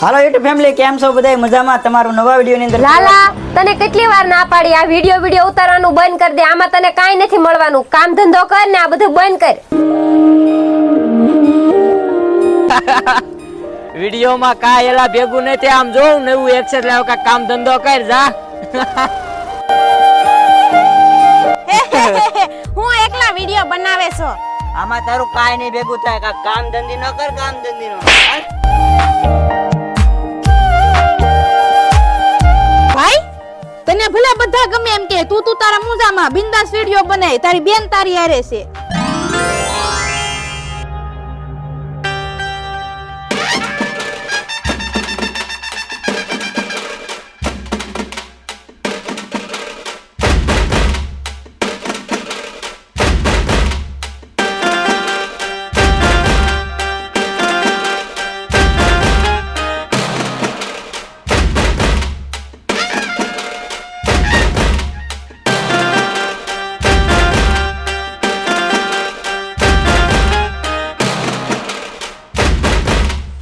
હાલો YouTube family, કેમ છો બધા? મજામાં? તમારું નવા વિડિયો ની અંદર લાલા, તને કેટલી વાર ના પાડી આ વિડિયો ઉતારવાનું બંધ કરી દે. આમાં તને કાઈ નથી મળવાનું. કામ ધંધો કર ને આ બધું બંધ કર. વિડિયો માં કાય એલા ભેગું નથી. આમ જો નવું એક્સેટ લાવ કા કામ ધંધો કર જા. હું એકલા વિડિયો બનાવે છો. આમાં તારું કાઈ નહીં ભેગું થાય. કા કામ ધંધી ન કર, કામ ધંધી નો. ભાઈ, તને ભલે બધા ગમે એમ કે તું તારા મુજામાં બિંદાસ વિડિયો બનાય. તારી બેન તારી હારે છે.